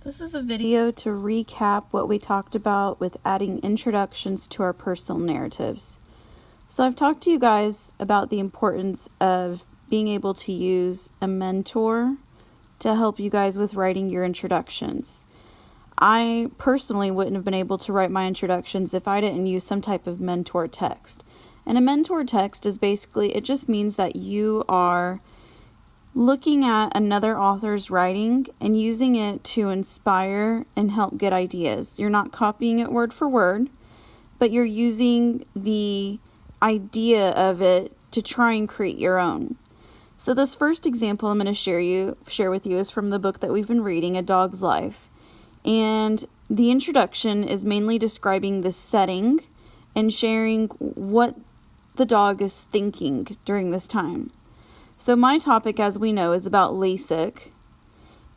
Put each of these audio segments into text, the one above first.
This is a video to recap what we talked about with adding introductions to our personal narratives. So I've talked to you guys about the importance of being able to use a mentor to help you guys with writing your introductions. I personally wouldn't have been able to write my introductions if I didn't use some type of mentor text. And a mentor text is basically, it just means that you are looking at another author's writing and using it to inspire and help get ideas. You're not copying it word for word, but you're using the idea of it to try and create your own. So this first example I'm going to share with you is from the book that we've been reading, A Dog's Life. And the introduction is mainly describing the setting and sharing what the dog is thinking during this time. So my topic, as we know, is about LASIK,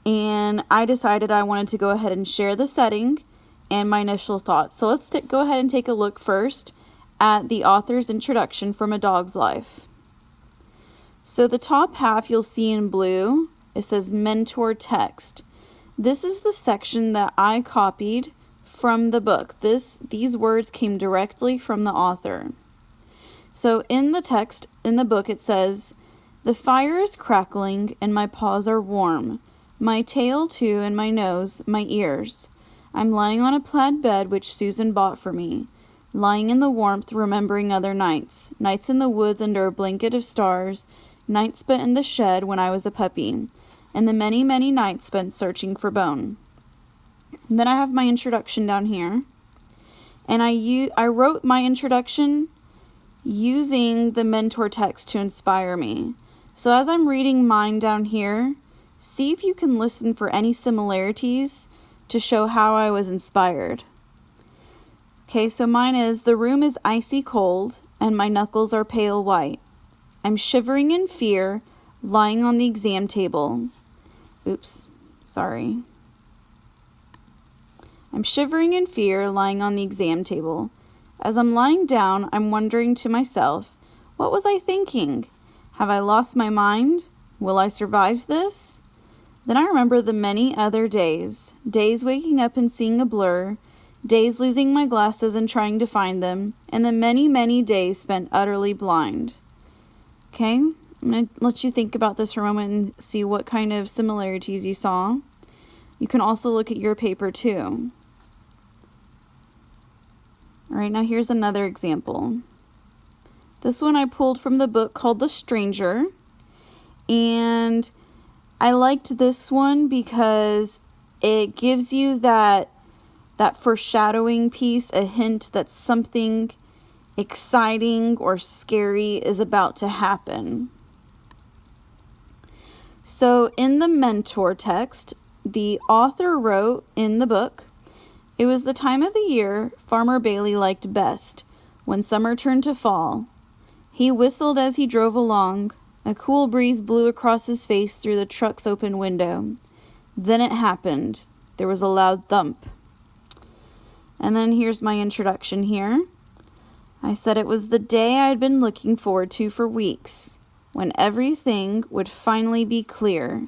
and I decided I wanted to go ahead and share the setting and my initial thoughts. So let's go ahead and take a look first at the author's introduction from A Dog's Life. So the top half you'll see in blue, it says mentor text. This is the section that I copied from the book. These words came directly from the author. So in the text, in the book, it says, "The fire is crackling and my paws are warm. My tail too and my nose, my ears. I'm lying on a plaid bed which Susan bought for me. Lying in the warmth, remembering other nights. Nights in the woods under a blanket of stars. Nights spent in the shed when I was a puppy. And the many, many nights spent searching for bone." And then I have my introduction down here. And I wrote my introduction using the mentor text to inspire me. So as I'm reading mine down here, see if you can listen for any similarities to show how I was inspired. Okay, so mine is, "The room is icy cold and my knuckles are pale white. I'm shivering in fear, lying on the exam table." I'm shivering in fear, lying on the exam table. As I'm lying down, I'm wondering to myself, what was I thinking? Have I lost my mind? Will I survive this? Then I remember the many other days waking up and seeing a blur, days losing my glasses and trying to find them, and the many, many days spent utterly blind. Okay, I'm going to let you think about this for a moment and see what kind of similarities you saw. You can also look at your paper too. All right, now here's another example. This one I pulled from the book called The Stranger, and I liked this one because it gives you that foreshadowing piece, a hint that something exciting or scary is about to happen. So in the mentor text, the author wrote in the book, "It was the time of the year Farmer Bailey liked best, when summer turned to fall. He whistled as he drove along. A cool breeze blew across his face through the truck's open window. Then it happened. There was a loud thump." And then here's my introduction here. I said it was the day I had been looking forward to for weeks, when everything would finally be clear.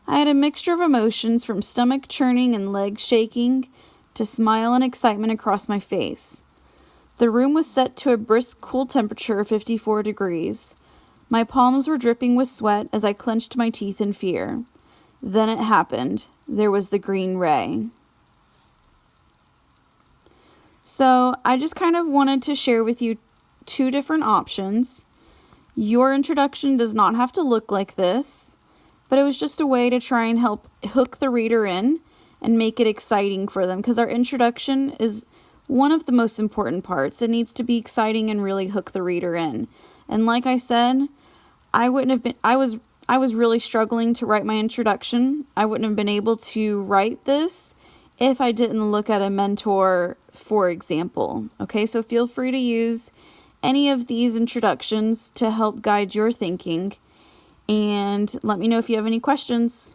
I had a mixture of emotions, from stomach churning and legs shaking to smile and excitement across my face. The room was set to a brisk, cool temperature of 54 degrees. My palms were dripping with sweat as I clenched my teeth in fear. Then it happened. There was the green ray. So I just kind of wanted to share with you two different options. Your introduction does not have to look like this, but it was just a way to try and help hook the reader in and make it exciting for them, because our introduction is one of the most important parts. It needs to be exciting and really hook the reader in. And like I said, I was really struggling to write my introduction. I wouldn't have been able to write this if I didn't look at a mentor, for example. Okay, so feel free to use any of these introductions to help guide your thinking, and let me know if you have any questions.